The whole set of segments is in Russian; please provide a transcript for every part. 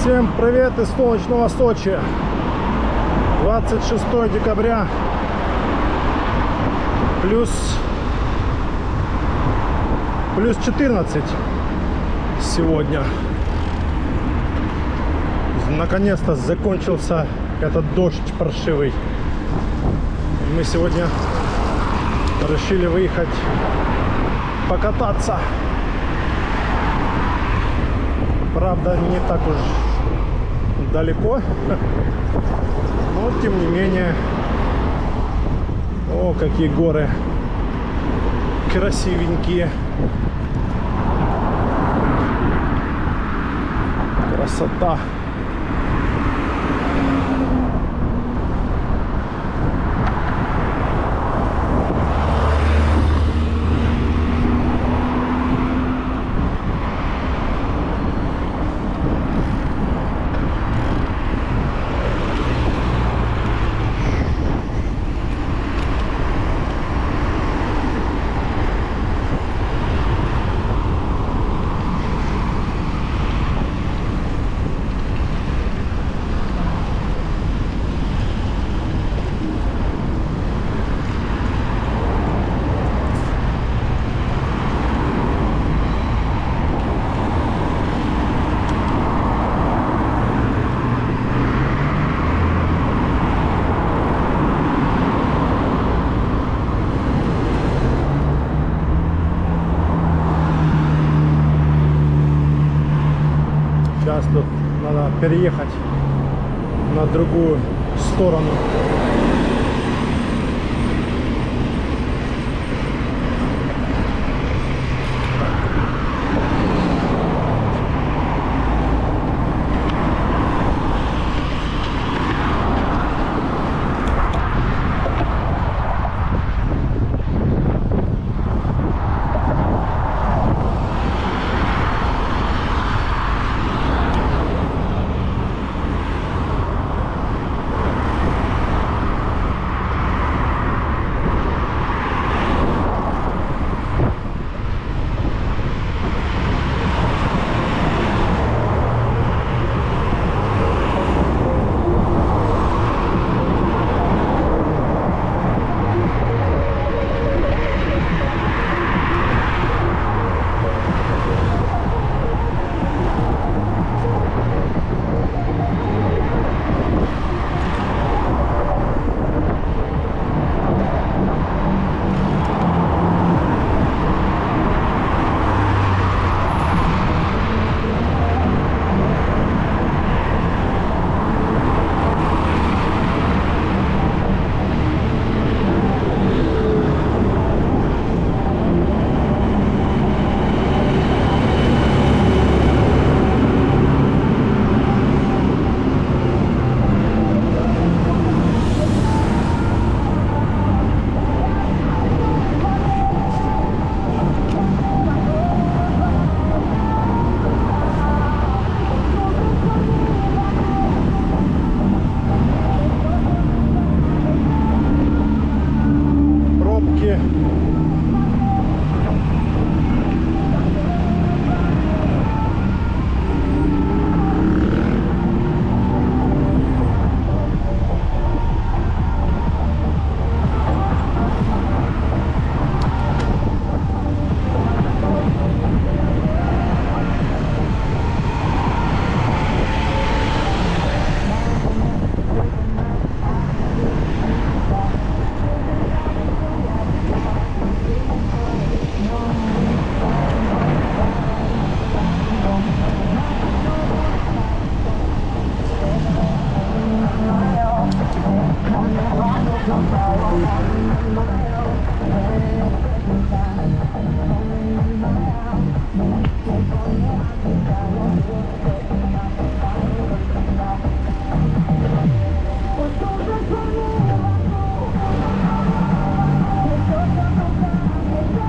Всем привет из солнечного Сочи. 26 декабря. Плюс 14 сегодня. Наконец-то закончился этот дождь паршивый. Мы сегодня решили выехать покататься. Правда, не так уж далеко, но тем не менее. О, какие горы красивенькие. Красота. Сейчас тут надо переехать на другую сторону.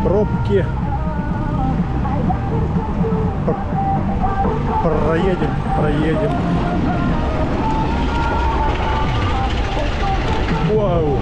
Пробки. Проедем. Вау.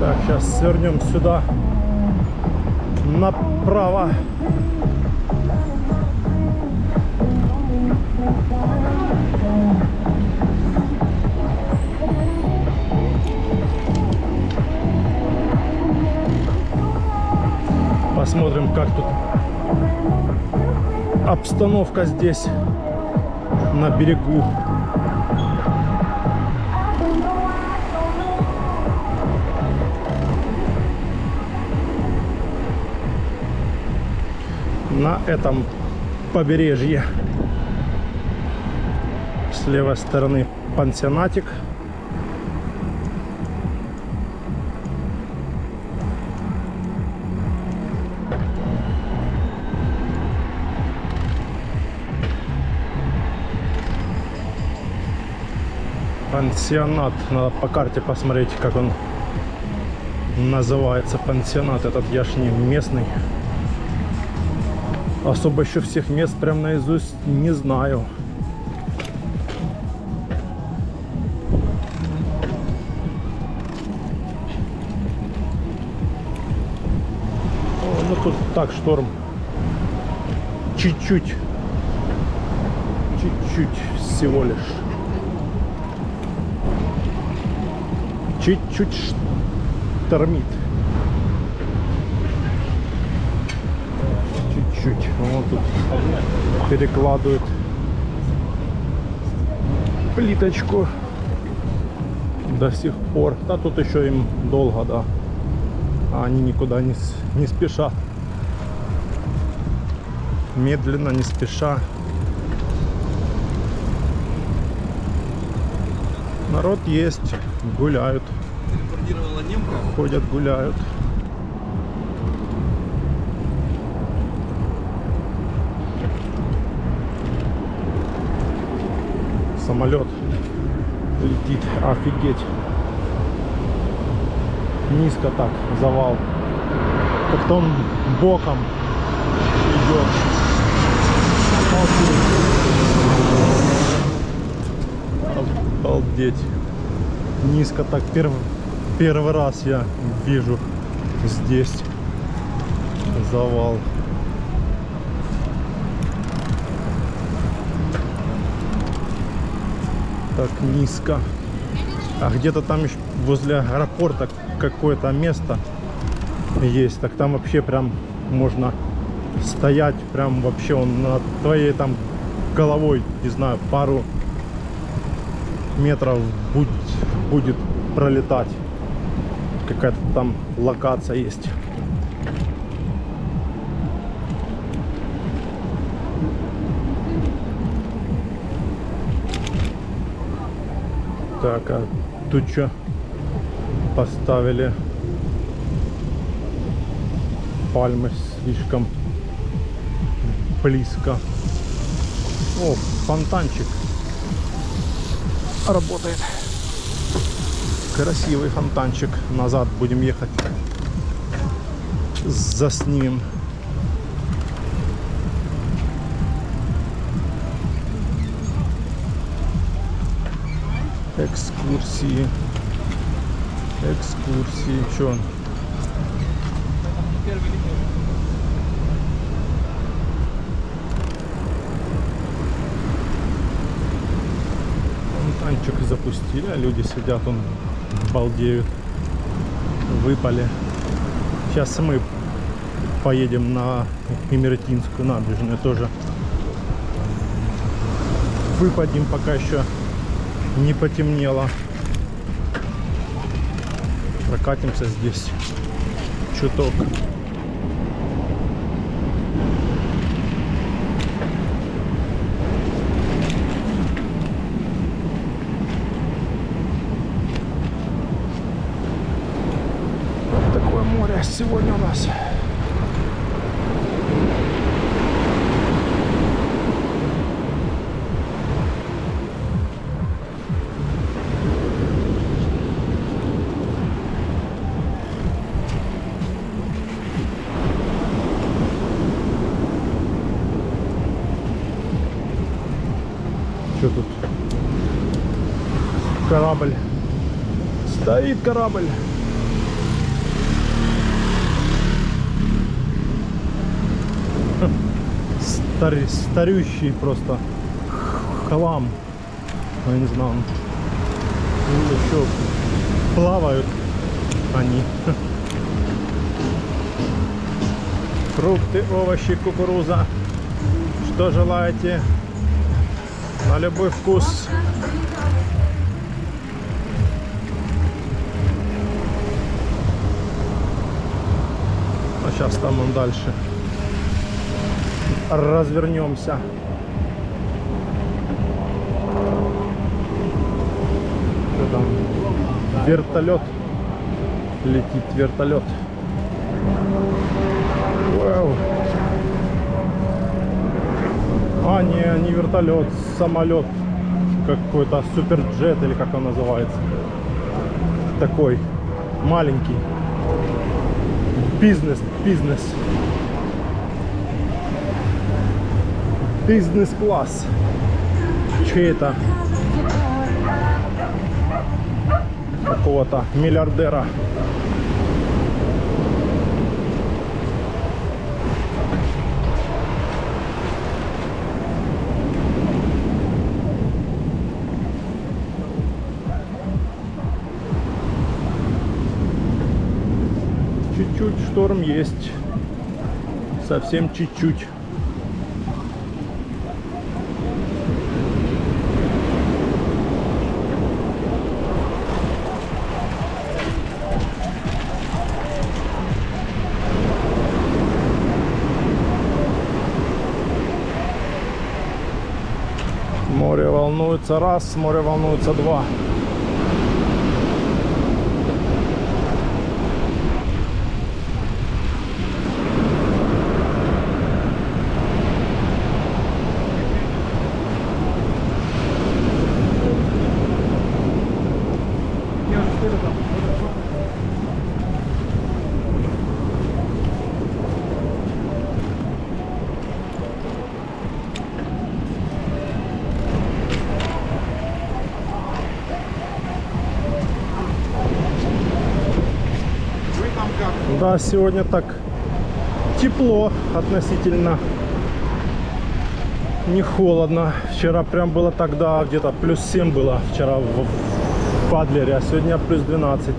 Так, сейчас свернем сюда направо. Посмотрим, как тут обстановка здесь на берегу. На этом побережье. С левой стороны пансионатик. Пансионат. Надо по карте посмотреть, как он называется. Пансионат этот, я ж не местный. Особо еще всех мест прям наизусть не знаю. О, ну тут так, шторм. Чуть-чуть. Чуть-чуть всего лишь. Чуть-чуть штормит. Чуть-чуть. Вот тут перекладывают плиточку до сих пор. Да тут еще им долго, да. А они никуда не спешат. Медленно, не спеша. Народ есть, гуляют. Ходят, гуляют. Самолет летит, офигеть. Низко так, завал. Как-то он боком идет. Обалдеть. Низко так, первый раз я вижу здесь завал. Так низко. А где-то там еще возле аэропорта какое-то место есть. Так там вообще прям можно стоять, прям вообще он над твоей там головой, не знаю, пару метров будет пролетать. Какая-то там локация есть. Так, а тут что поставили? Пальмы слишком близко. О, фонтанчик работает. Красивый фонтанчик. Назад будем ехать. Заснимем. Экскурсии. Экскурсии. Чё он? Фонтанчик запустили, а люди сидят, он балдеют. Выпали. Сейчас мы поедем на Имертинскую набережную тоже. Выпадем, пока еще не потемнело. Прокатимся здесь чуток. Такое море сегодня у нас. Что тут? Корабль. Стоит корабль. старющий просто хлам. Я не знаю. Еще плавают они. Фрукты, овощи, кукуруза. Что желаете? На любой вкус. А сейчас там он дальше. Развернемся. Что там? Вертолет. Летит вертолет. Вау. А, не вертолет, самолет. Какой-то суперджет, или как он называется. Такой маленький. Бизнес. Бизнес-класс. Чей это? Какого-то миллиардера. Чуть-чуть шторм есть. Совсем чуть-чуть. Море волнуется раз, море волнуется два. Да, сегодня так тепло относительно, не холодно. Вчера прям было тогда где-то плюс 7 было вчера в Адлере, а сегодня плюс 12.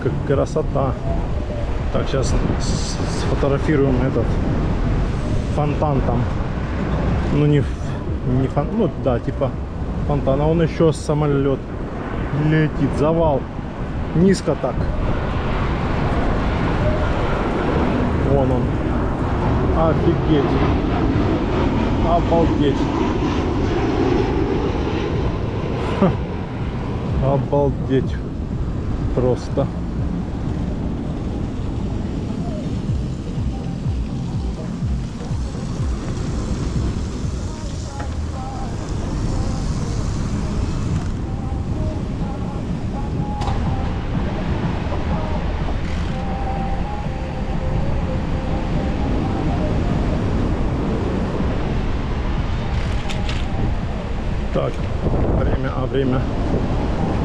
Как красота. Так, сейчас сфотографируем этот фонтан там. Ну не фон, ну да, типа фонтан. А он еще самолет летит, завал. Низко так. Вон он. Офигеть. Обалдеть. Ха. Обалдеть. Просто. Так, время.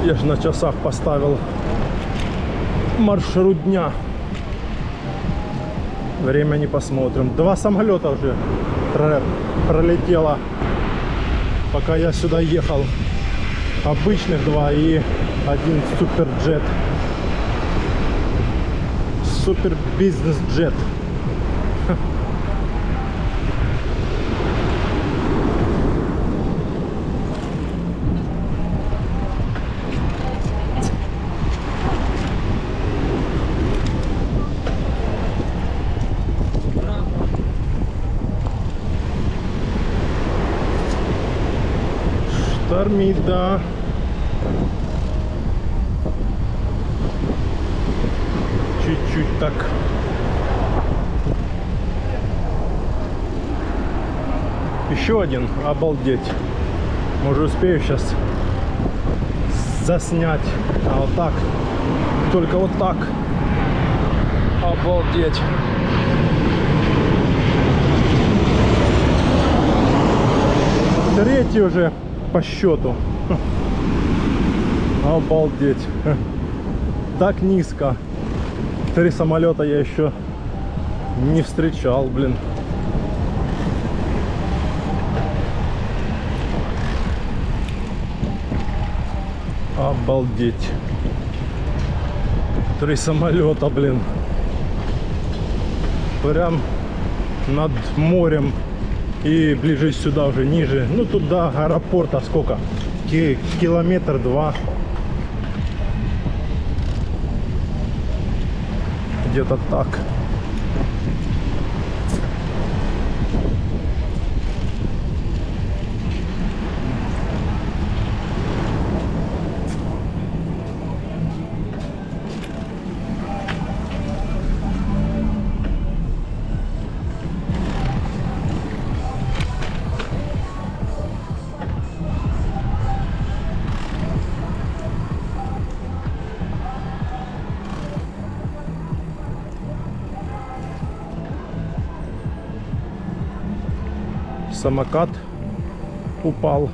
Я же на часах поставил маршрут дня. Время не посмотрим. 2 самолета уже пролетело, пока я сюда ехал. Обычных 2 и 1 суперджет. Супер бизнес-джет. Штормит, да. Чуть-чуть так. Еще один, обалдеть. Может, успею сейчас заснять. А вот так. Только вот так. Обалдеть. Третий уже по счету. Обалдеть. Так низко. 3 самолета я еще не встречал, блин. Обалдеть. 3 самолета, блин. Прям над морем. И ближе сюда уже ниже. Ну тут до аэропорта сколько? Километр 2. Где-то так. Самокат упал.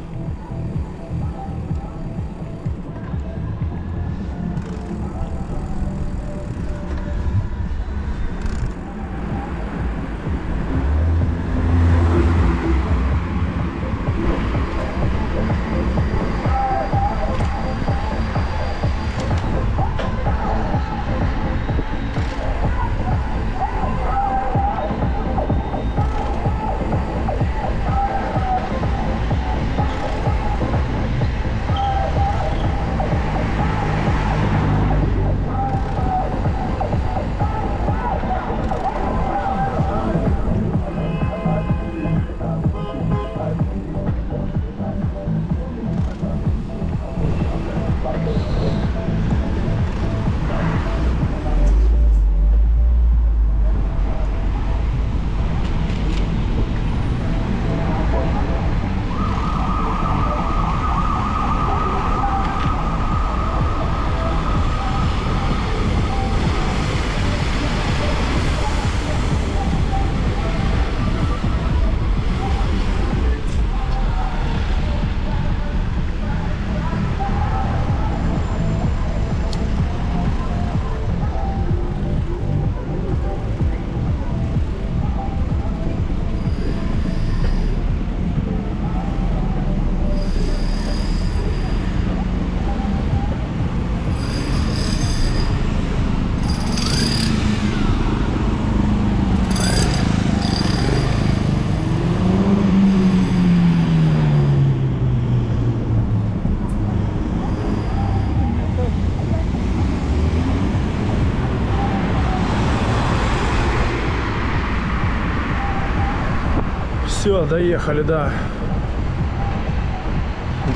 Все, доехали до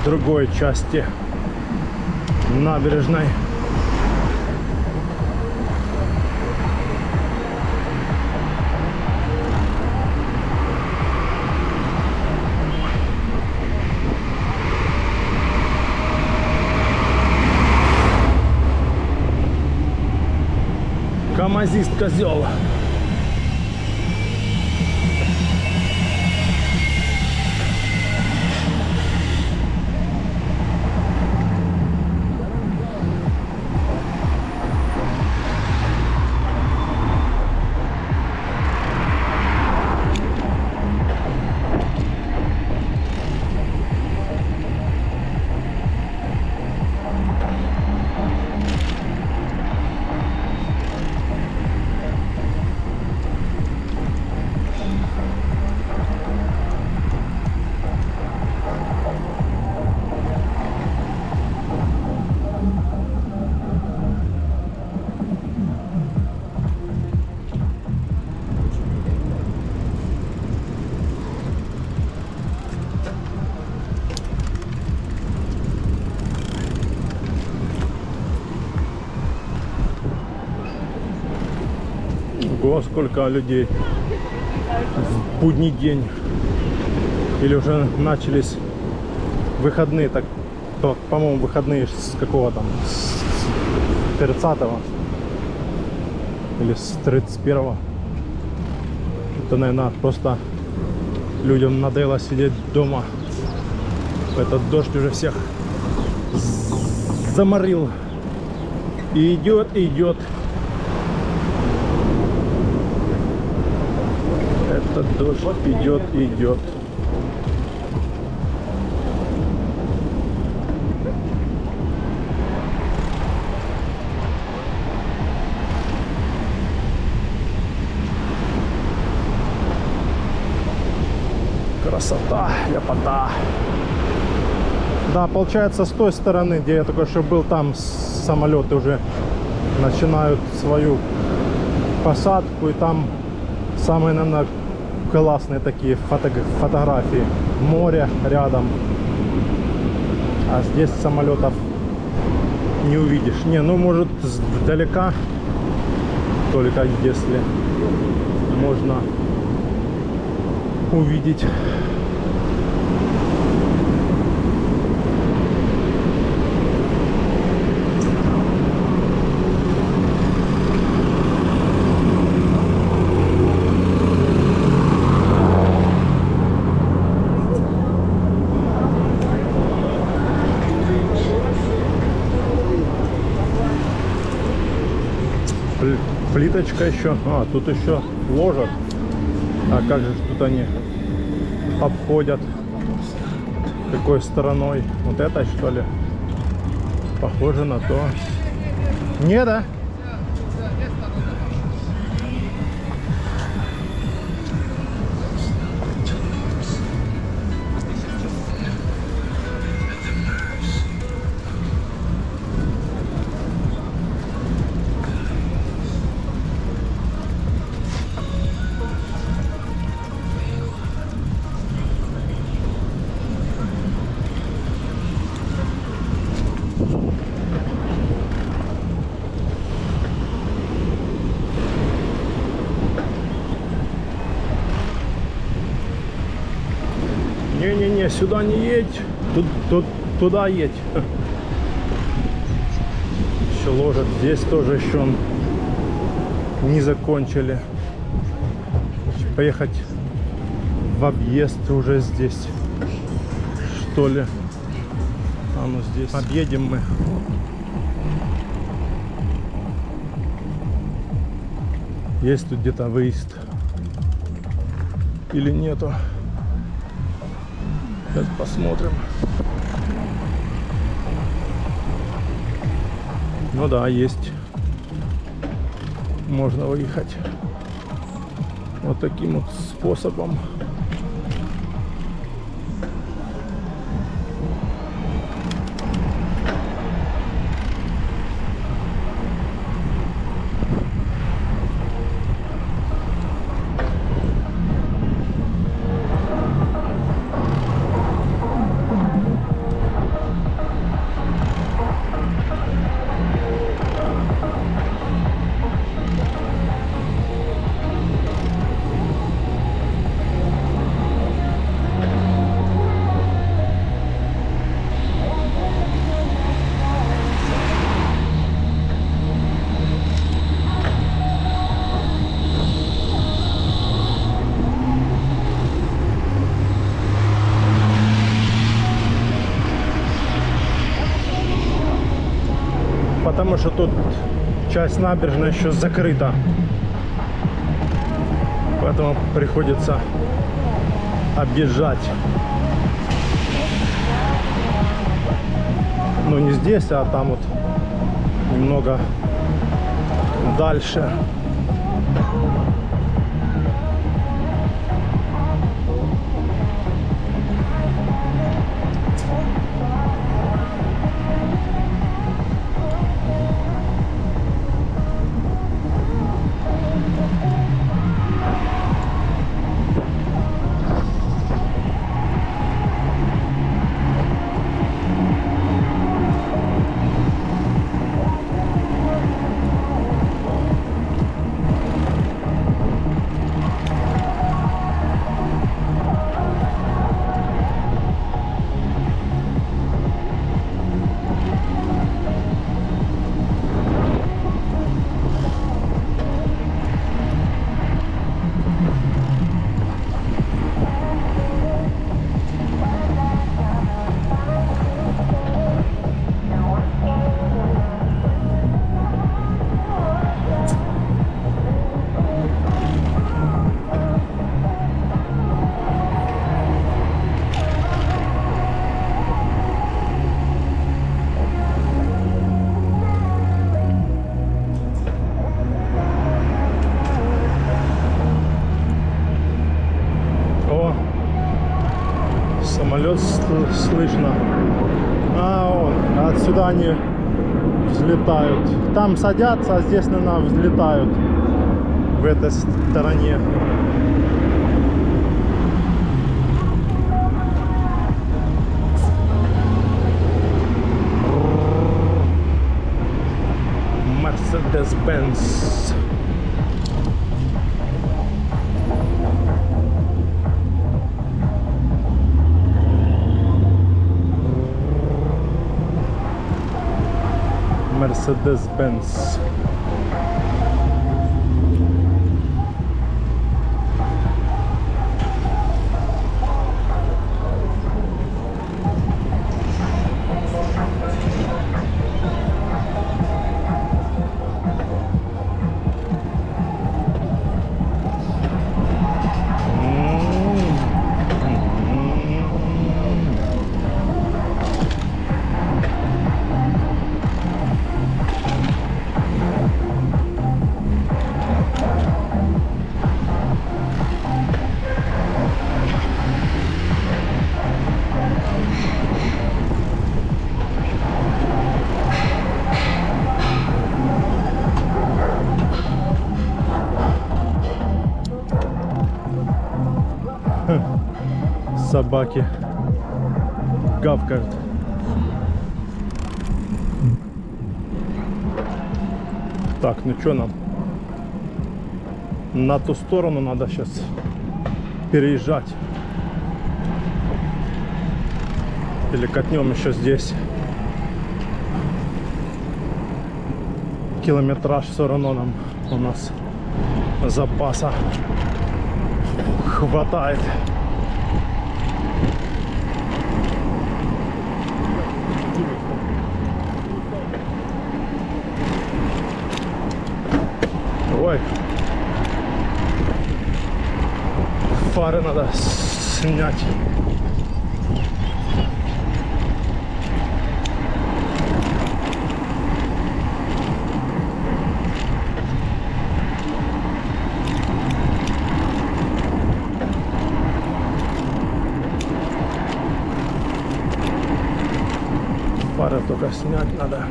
другой части набережной. Камазист козел. Ого, сколько людей в будний день. Или уже начались выходные, так, по-моему, выходные с какого там, с 30-го или с 31-го. Это, наверное, просто людям надоело сидеть дома. Этот дождь уже всех заморил. И идет, и идет. Этот дождь идет, и идет. Красота, ляпота. Да, получается, с той стороны, где я только что был, там самолеты уже начинают свою посадку. И там самые, наверное, классные такие фотографии. Море рядом. А здесь самолетов не увидишь. Не, ну может сдалека, только если можно увидеть. Плиточка еще. А, тут еще ложат. А как же тут они обходят? Какой стороной? Вот это, что ли? Похоже на то. Не, да? Не-не-не, сюда не едь, туда едь. Еще ложат, здесь тоже еще не закончили. Поехать в объезд уже здесь, что ли. А ну здесь объедем мы. Есть тут где-то выезд или нету? Сейчас посмотрим. Ну да, есть. Можно выехать вот таким вот способом. Потому что тут часть набережной еще закрыта, поэтому приходится объезжать. Ну не здесь, а там вот немного дальше. вертолет слышно. А вот, отсюда они взлетают. Там садятся, а здесь, наверное, взлетают в этой стороне. Mercedes-Benz. Mercedes-Benz. Собаки гавкают. Так, ну что нам? На ту сторону надо сейчас переезжать. Или катнем еще здесь. Километраж все равно нам у нас запаса хватает. Ой, фары надо снять. Фары только снять надо.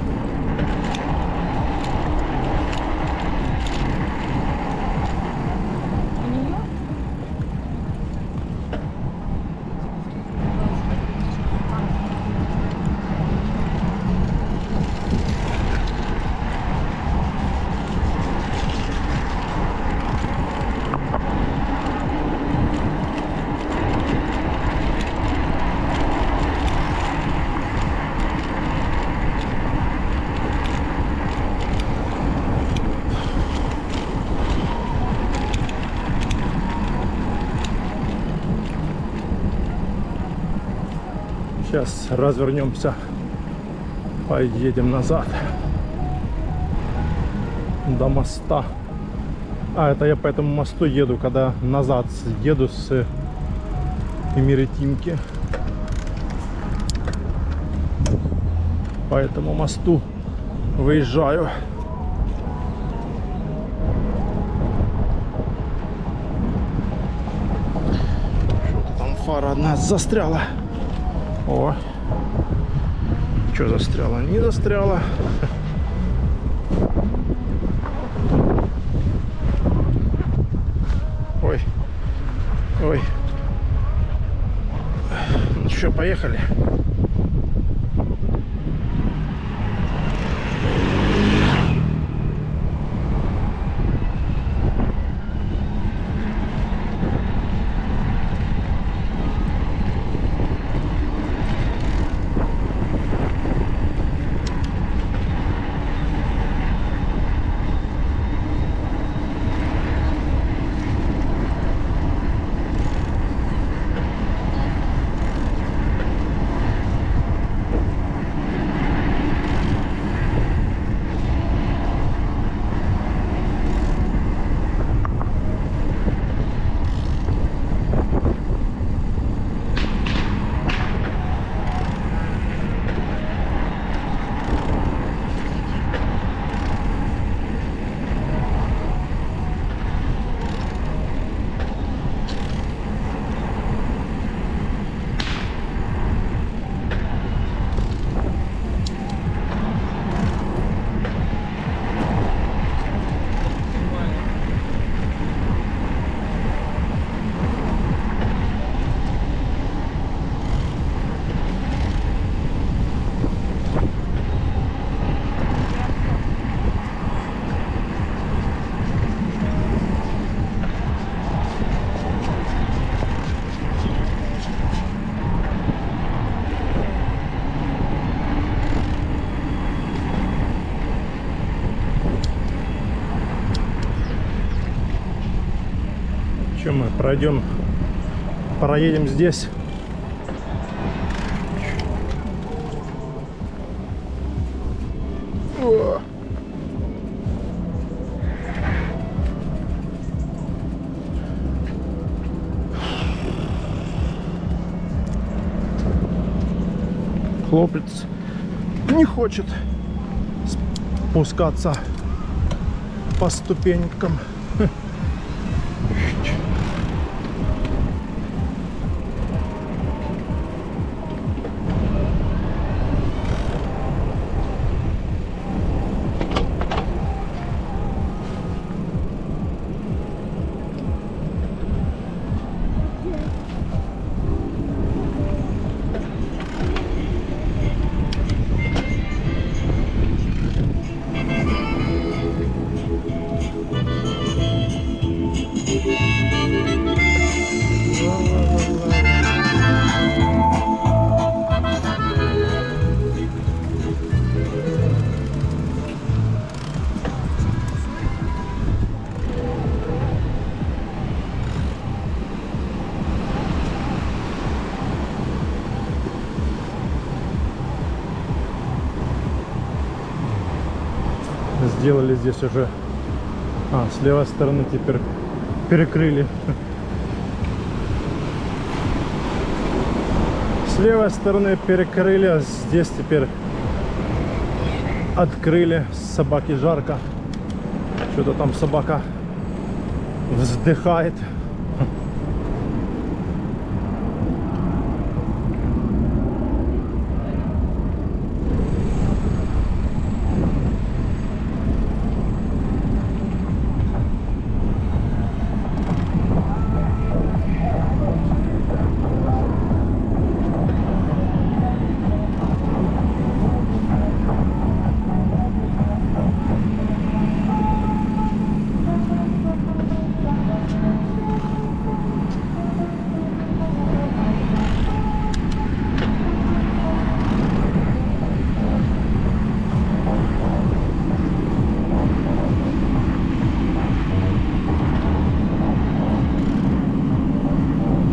Сейчас развернемся, поедем назад до моста. А, это я по этому мосту еду, когда назад еду с Имеретинки. По этому мосту выезжаю. Что-то там фара одна застряла. О, что застряло? Не застряло. Ой, ой. Ну что, поехали. Пройдем, проедем здесь. О! Хлопец не хочет спускаться по ступенькам. Сделали здесь уже, с левой стороны теперь перекрыли. С левой стороны перекрыли, а здесь теперь открыли. Собаке жарко. Что-то там собака вздыхает.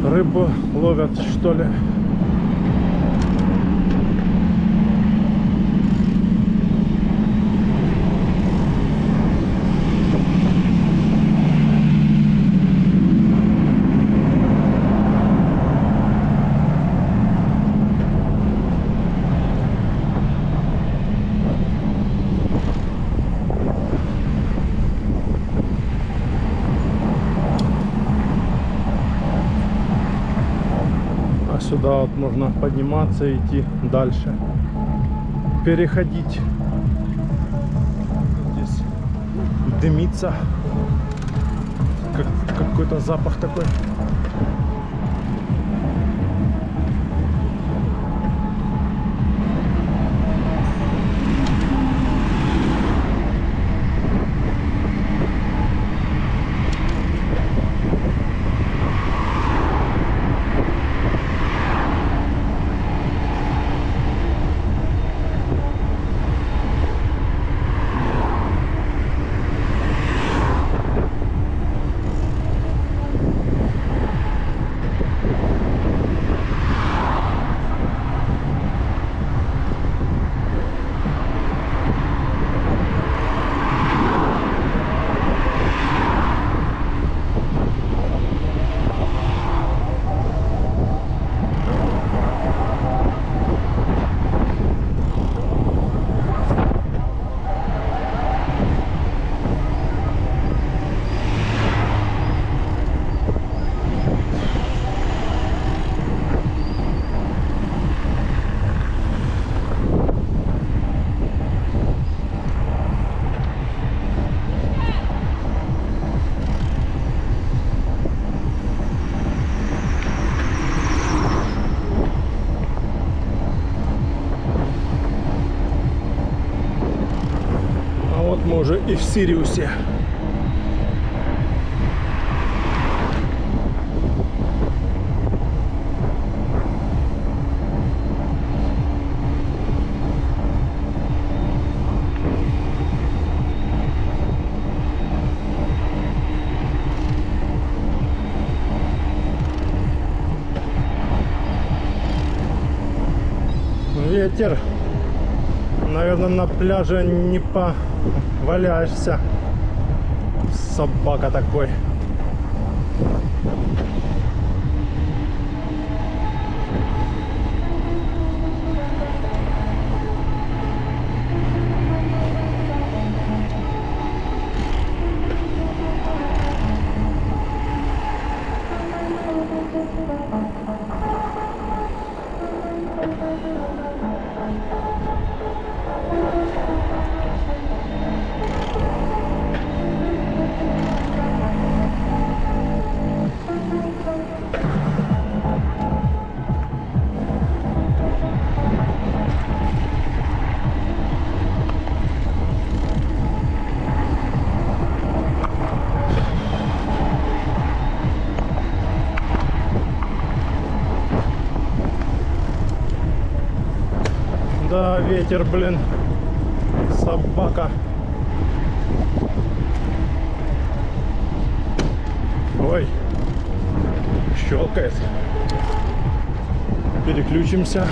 Рыбу ловят, что ли? Сюда вот можно подниматься и идти дальше, переходить. Здесь дымится, какой-то запах такой. Мы уже и в Сириусе. ветер. Наверное, на пляже не поваляешься. Собака такой. Да, ветер, блин, собака. Ой, щелкает. Переключимся.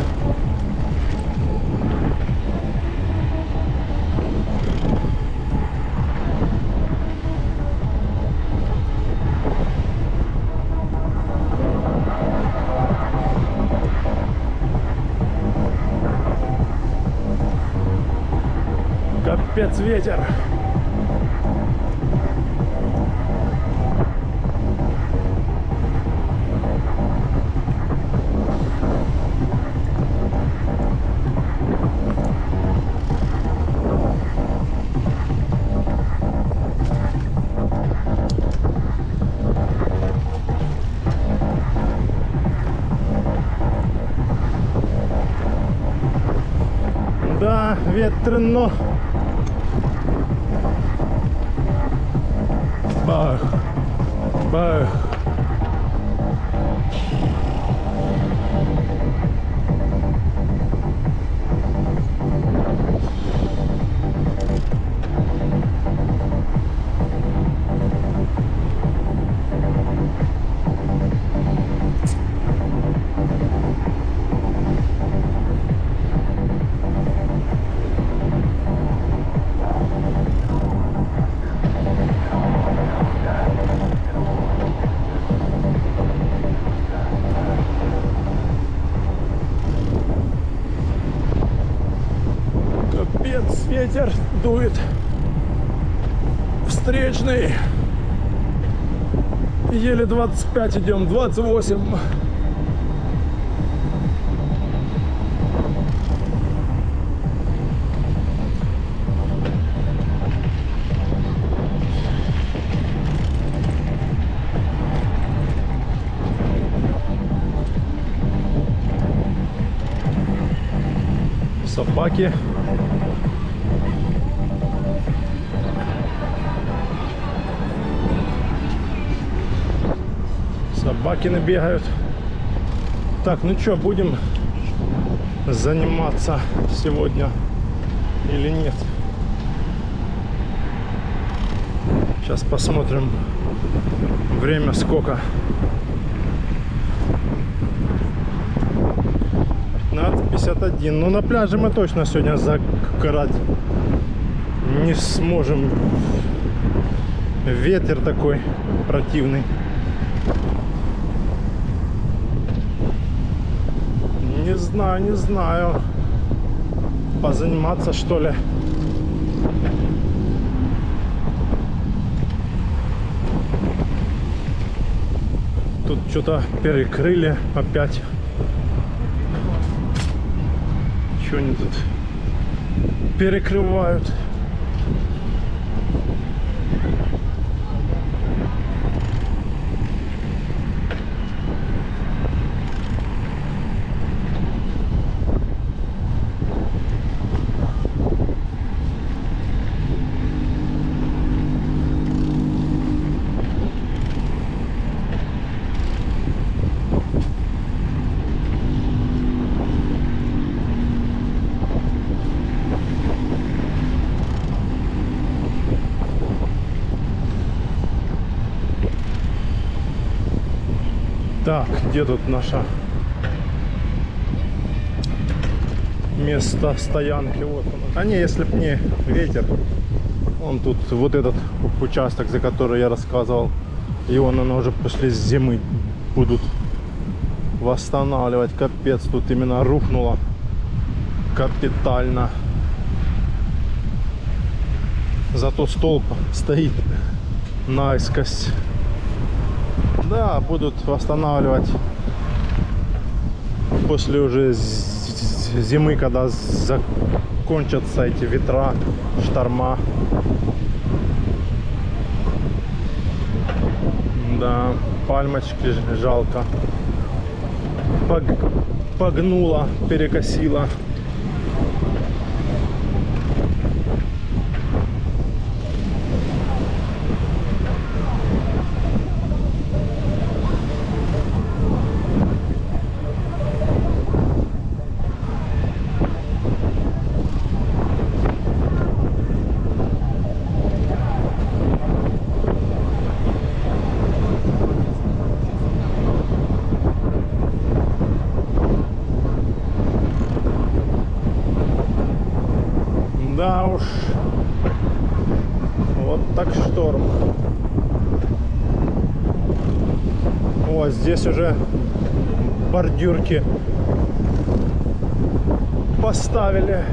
Капец, ветер. Да, ветрено. Бах, бах. Капец, ветер дует. Встречный. Еле 25 идем, 28. Собаки. Собаки набегают. Так, ну что, будем заниматься сегодня или нет? Сейчас посмотрим, время сколько. 15:51. Ну, на пляже мы точно сегодня загорать не сможем. Ветер такой противный. Не знаю. Позаниматься, что ли? Тут что-то перекрыли опять. Что они тут перекрывают? Так, где тут наша место стоянки. Вот оно. А не, если б не ветер. Он тут, вот этот участок, за который я рассказывал, его, наверное, уже после зимы будут восстанавливать. Капец, тут именно рухнуло капитально. Зато столб стоит наискось. Да, будут восстанавливать после уже зимы, когда закончатся эти ветра, шторма. Да, пальмочки жалко. Погнула, перекосила. Да уж, вот так шторм. О, здесь уже бордюрки поставили.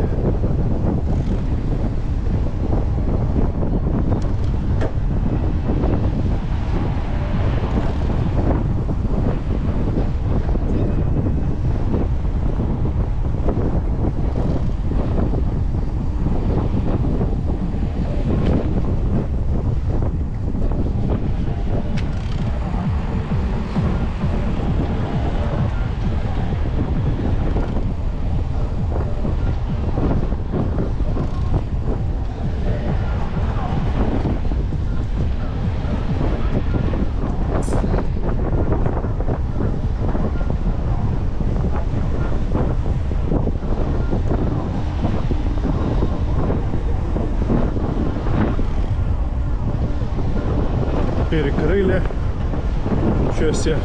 Перекрыли. Ничего себе.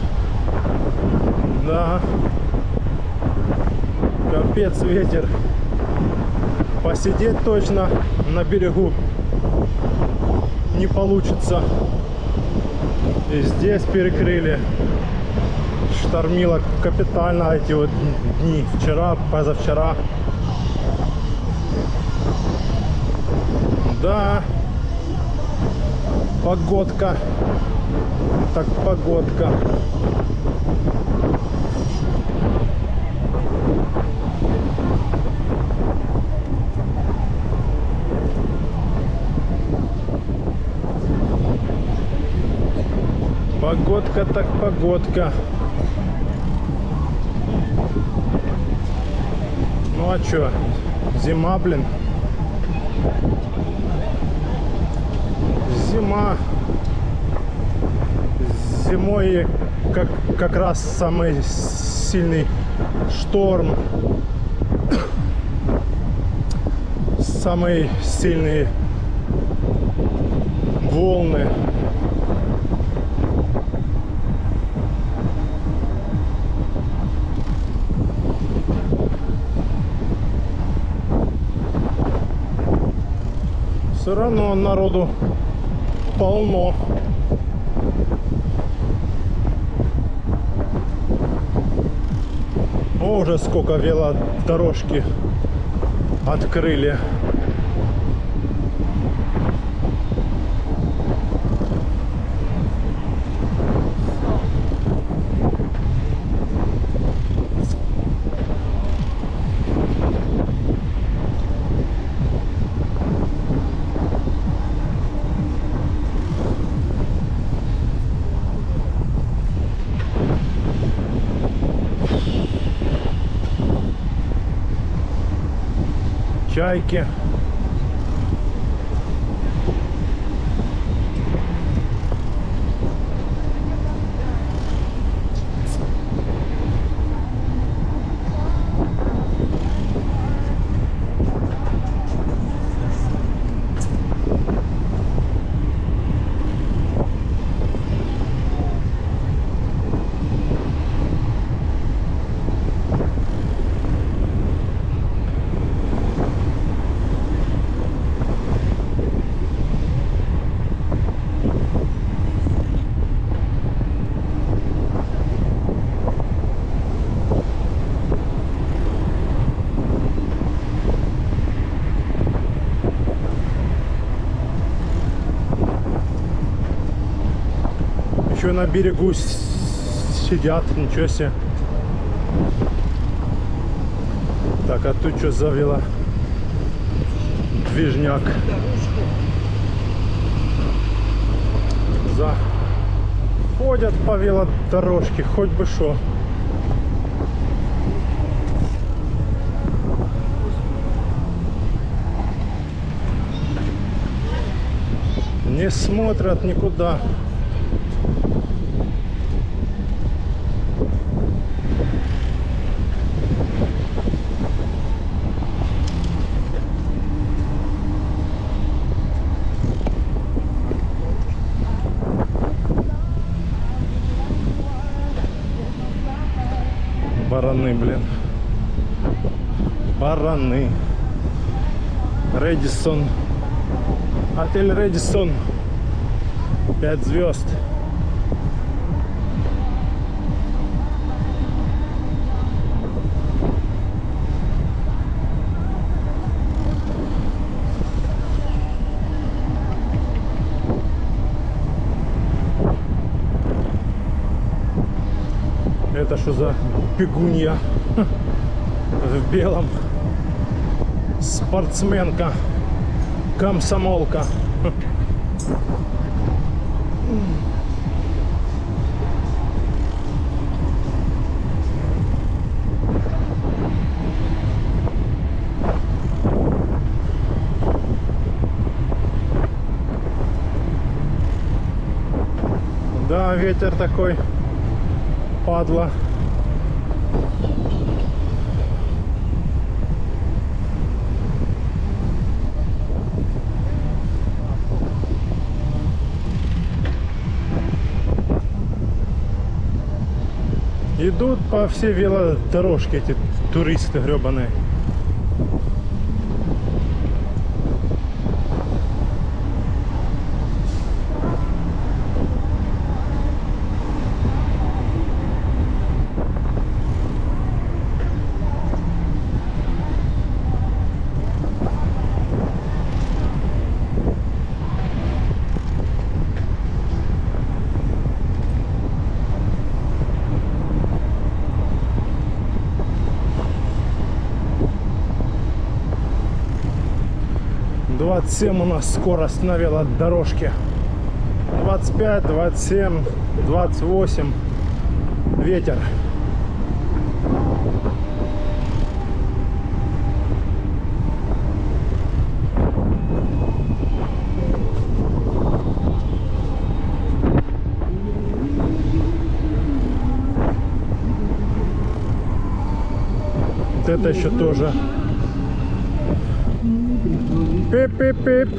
Да. Капец, ветер. Посидеть точно на берегу не получится. И здесь перекрыли. Штормило капитально эти вот дни. Вчера, позавчера. Да. Погодка. Так, погодка. Погодка, так погодка. Ну а чё? Зима, блин. Зима. Зимой как раз самый сильный шторм, самые сильные волны. Все равно народу полно. О, уже сколько велодорожки открыли. Чайки. Еще на берегу сидят, ничего себе. Так, а тут что завела? Движняк. Ходят по велодорожке, хоть бы шо. Не смотрят никуда. Бараны, блин. Бараны. Рэдисон. Отель Рэдисон. 5 звезд. Это что за бегунья в белом? Спортсменка, комсомолка. Да, ветер такой, падла. Идут по всей велодорожке эти туристы гребаные. У нас скорость на велодорожке. 25, 27, 28. Ветер. Вот это еще тоже. Пип-пип-пип.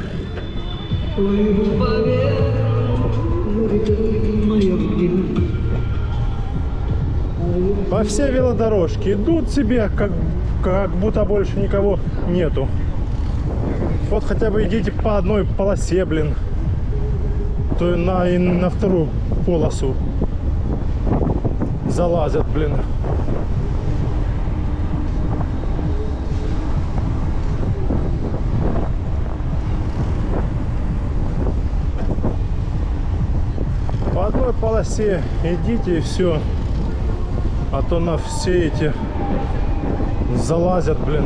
По всей велодорожке идут себе, как будто больше никого нету. Вот хотя бы идите по одной полосе, блин. То и на вторую полосу залазят, блин. По одной полосе идите и все, а то на все эти залазят, блин.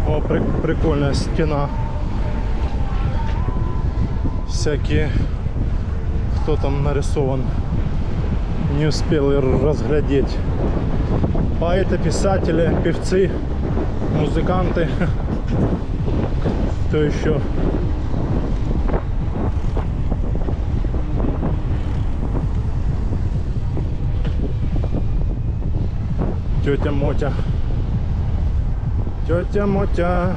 О, прикольная стена. Всякие, кто там нарисован, не успел разглядеть. Поэты, писатели, певцы, музыканты. Кто еще? Тетя Мотя. Тетя Мотя.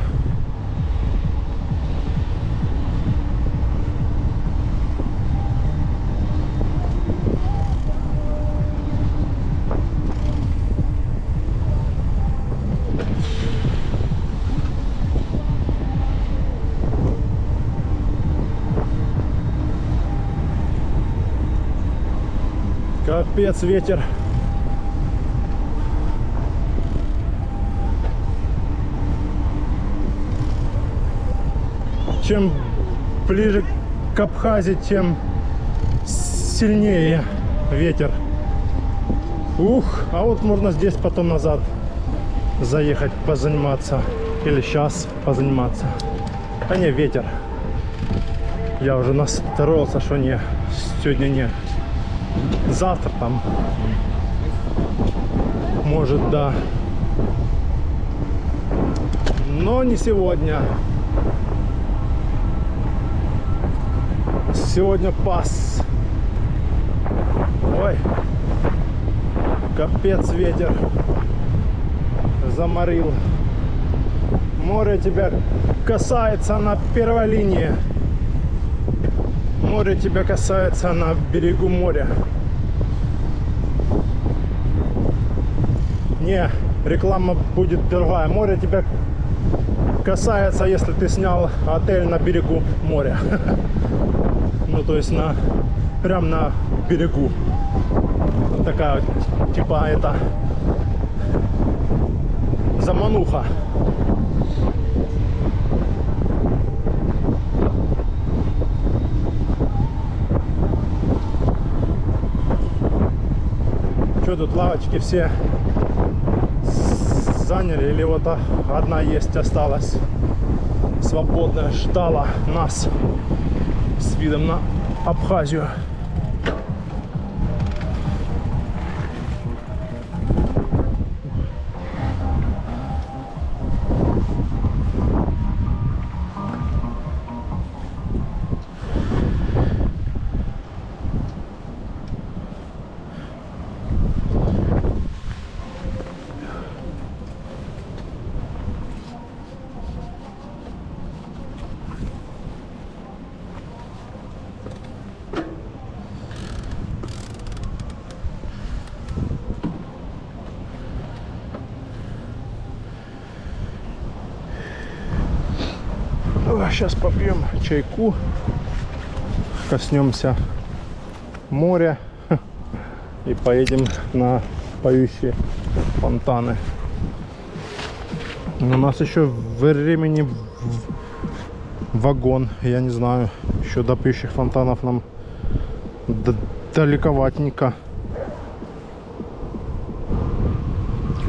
Капец, ветер. Чем ближе к Абхазии, тем сильнее ветер. Ух, а вот можно здесь потом назад заехать позаниматься. Или сейчас позаниматься. А не, ветер. Я уже настроился, что не, сегодня не. Завтра там. Может, да. Но не сегодня. Сегодня пас. Ой. Капец, ветер. Заморил. Море тебя касается на первой линии. Море тебя касается на берегу моря. Не, реклама будет другая. Море тебя касается, если ты снял отель на берегу моря. Ну, то есть прям на берегу. Такая, типа, это замануха. Что тут, лавочки все заняли? Или вот одна есть осталась свободная, ждала нас с видом на Абхазию. Сейчас попьем чайку, коснемся моря и поедем на поющие фонтаны. У нас еще времени вагон, я не знаю, еще до поющих фонтанов нам далековатненько.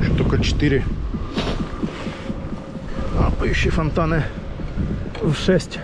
Еще только 4. А поющие фонтаны в 6.